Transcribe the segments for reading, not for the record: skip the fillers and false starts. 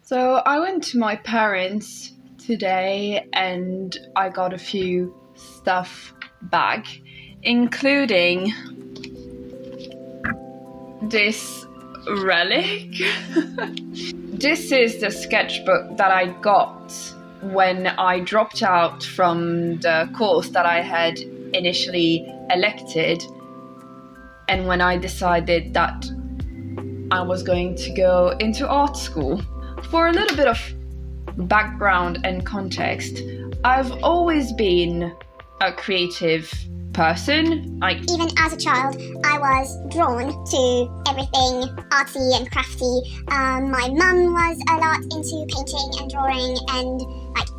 So I went to my parents today and I got a few stuff back, including this relic. This is the sketchbook that I got when I dropped out from the course that I had initially elected, and when I decided that I was going to go into art school. For a little bit of background and context, I've always been a creative person. Even as a child, I was drawn to everything artsy and crafty. My mum was a lot into painting and drawing and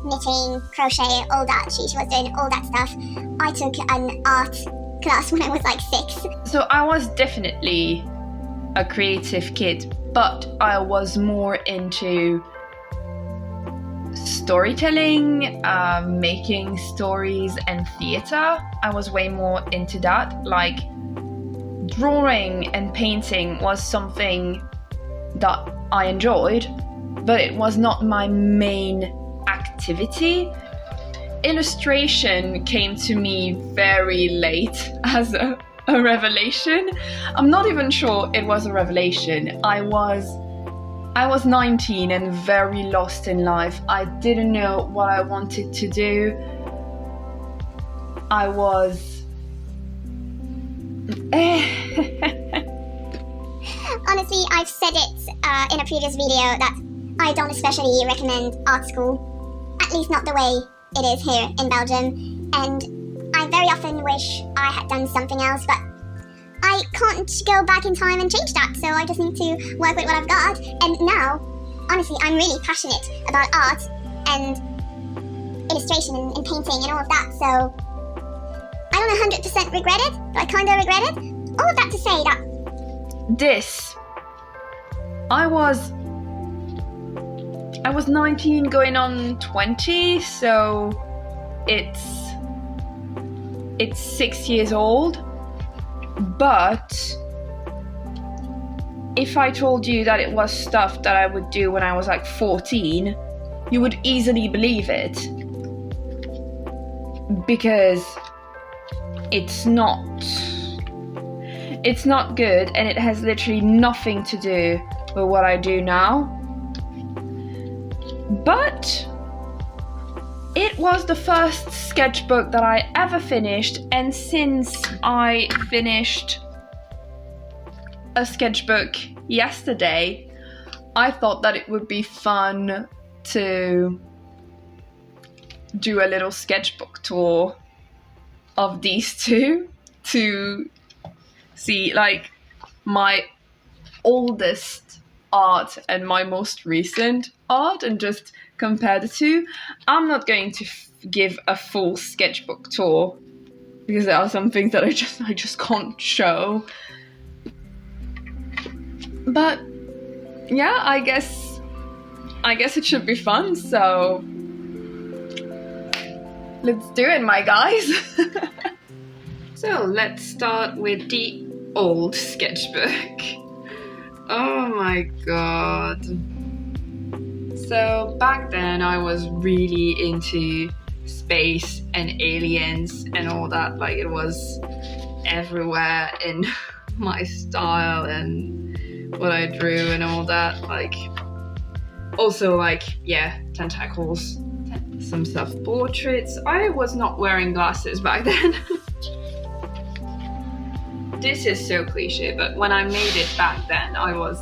knitting, crochet, all that. She was doing all that stuff. I took an art class when I was 6. So I was definitely a creative kid, but I was more into storytelling, making stories and theatre. I was way more into that. Drawing and painting was something that I enjoyed, but it was not my main activity. Illustration came to me very late as a revelation. I'm not even sure it was a revelation. I was 19 and very lost in life. I didn't know what I wanted to do. I was... Honestly, I've said it in a previous video that I don't especially recommend art school, at least not the way it is here in Belgium, and I very often wish I had done something else, but I can't go back in time and change that, so I just need to work with what I've got. And now, honestly, I'm really passionate about art and illustration and painting and all of that, so I don't 100% regret it, but I kind of regret it. All of that to say that I was 19 going on 20, so it's 6 years old. But if I told you that it was stuff that I would do when I was 14, you would easily believe it, because it's not good, and it has literally nothing to do with what I do now. But it was the first sketchbook that I ever finished, and since I finished a sketchbook yesterday, I thought that it would be fun to do a little sketchbook tour of these two, to see my oldest art and my most recent art and just compare the two. I'm not going to give a full sketchbook tour because there are some things that I just can't show. But yeah, I guess it should be fun, so let's do it, my guys. So let's start with the old sketchbook. Oh my god. So back then I was really into space and aliens and all that. It was everywhere in my style and what I drew and all that. Also tentacles, some self-portraits. I was not wearing glasses back then. This is so cliche, but when I made it back then, I was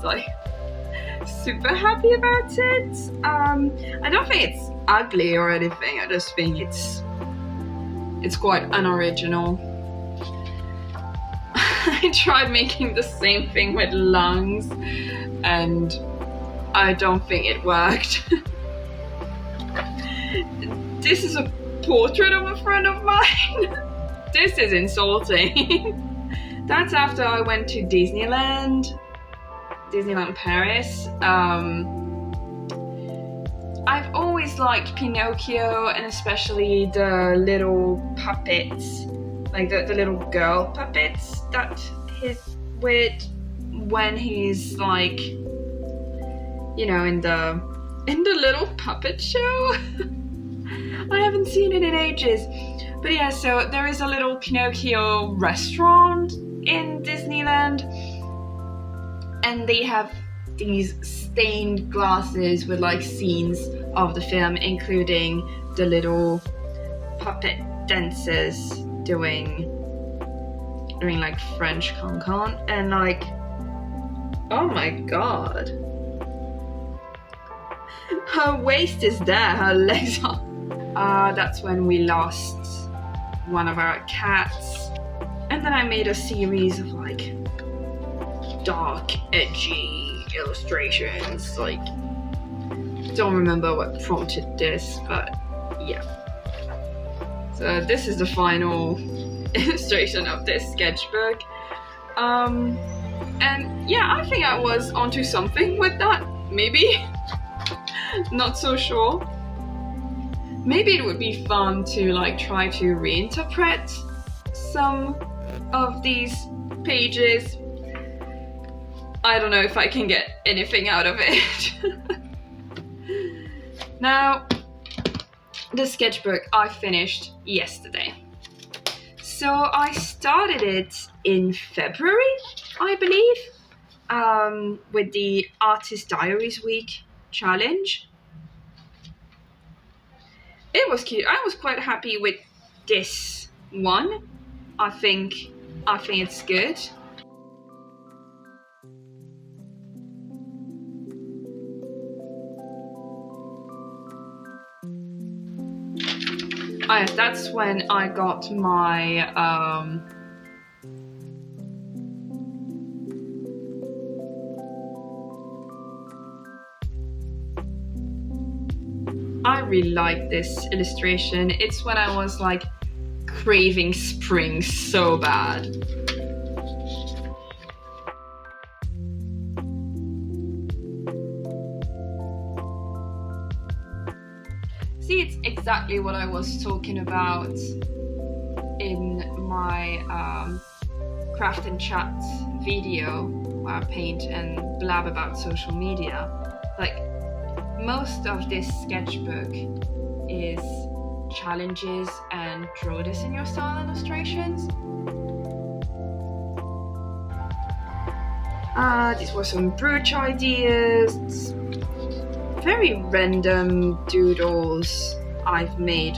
super happy about it. I don't think it's ugly or anything. I just think it's quite unoriginal. I tried making the same thing with lungs, and I don't think it worked. This is a portrait of a friend of mine. This is insulting. That's after I went to Disneyland Paris. I've always liked Pinocchio, and especially the little puppets, the little girl puppets that he's with when he's in the in the little puppet show. I haven't seen it in ages. But yeah, so there is a little Pinocchio restaurant in Disneyland, and they have these stained glasses with like scenes of the film, including the little puppet dancers doing like French cancan, and like, oh my god, her waist is there, her legs are. That's when we lost one of our cats, and then I made a series of like dark, edgy illustrations. Like, don't remember what prompted this, but yeah. So this is the final illustration of this sketchbook. And yeah, I think I was onto something with that, maybe. Not so sure. Maybe it would be fun to like try to reinterpret some of these pages. I don't know if I can get anything out of it. Now, the sketchbook I finished yesterday. So I started it in February, I believe, with the Artist Diaries Week challenge. It was cute. I was quite happy with this one. I think it's good. That's when I got my I really like this illustration. It's when I was like craving spring so bad. See, it's exactly what I was talking about in my craft and chat video where I paint and blab about social media. Like, most of this sketchbook is challenges and draw this in your style illustrations. These were some brooch ideas, very random doodles I've made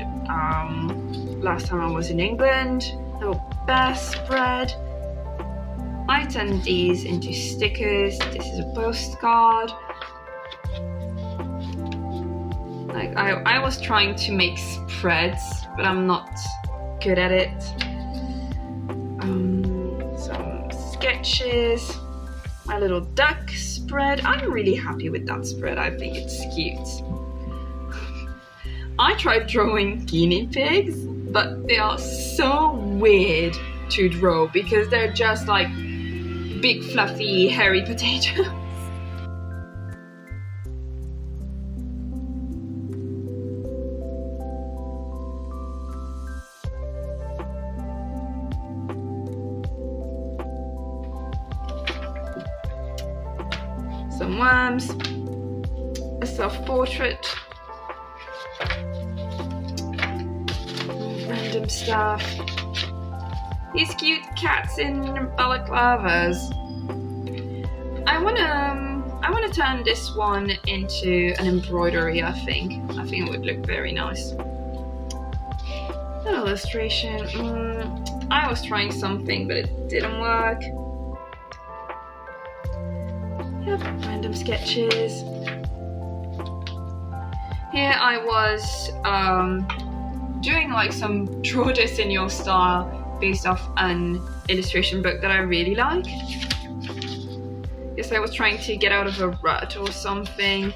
last time I was in England. Little bear spread. I turned these into stickers. This is a postcard. Like, I was trying to make spreads, but I'm not good at it. Some sketches. My little duck spread. I'm really happy with that spread. I think it's cute. I tried drawing guinea pigs, but they are so weird to draw because they're just like big fluffy hairy potatoes. Some worms, a self-portrait, random stuff, these cute cats in balaclavas. I wanna turn this one into an embroidery. I think it would look very nice. An illustration. I was trying something, but it didn't work. Yep, random sketches. Here I was doing like some draw this in your style based off an illustration book that I really like. Guess I was trying to get out of a rut or something.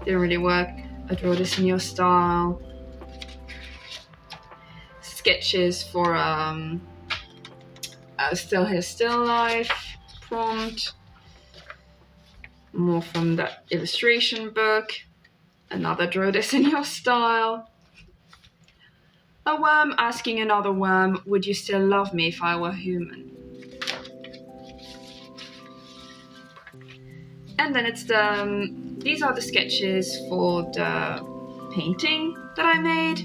Didn't really work. I draw this in your style. Sketches for Still Here, Still Life prompt. More from that illustration book. Another draw this in your style. A worm asking another worm, would you still love me if I were human? And then it's these are the sketches for the painting that I made.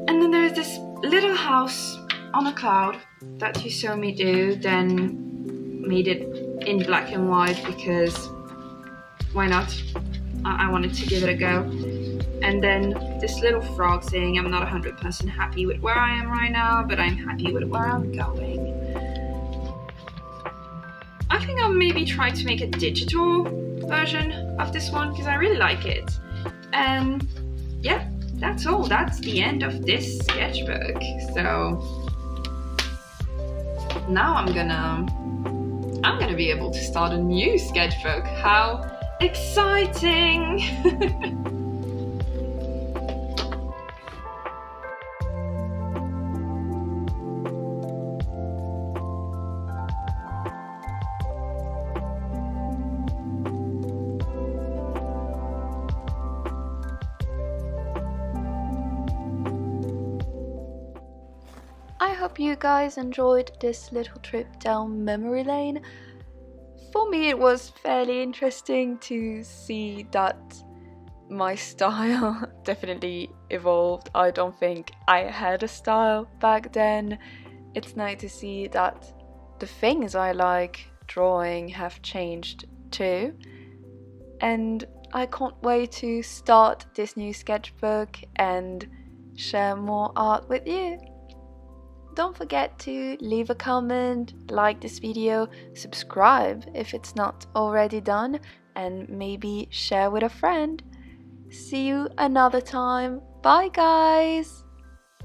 And then there's this little house on a cloud that you saw me do, then made it in black and white because why not? I wanted to give it a go. And then this little frog saying I'm not 100% happy with where I am right now, but I'm happy with where I'm going. I think I'll maybe try to make a digital version of this one because I really like it. And yeah, that's all. That's the end of this sketchbook. So now I'm gonna be able to start a new sketchbook. How exciting! I hope you guys enjoyed this little trip down memory lane. For me, it was fairly interesting to see that my style definitely evolved. I don't think I had a style back then. It's nice to see that the things I like drawing have changed too. And I can't wait to start this new sketchbook and share more art with you. Don't forget to leave a comment, like this video, subscribe if it's not already done, and maybe share with a friend. See you another time. Bye guys!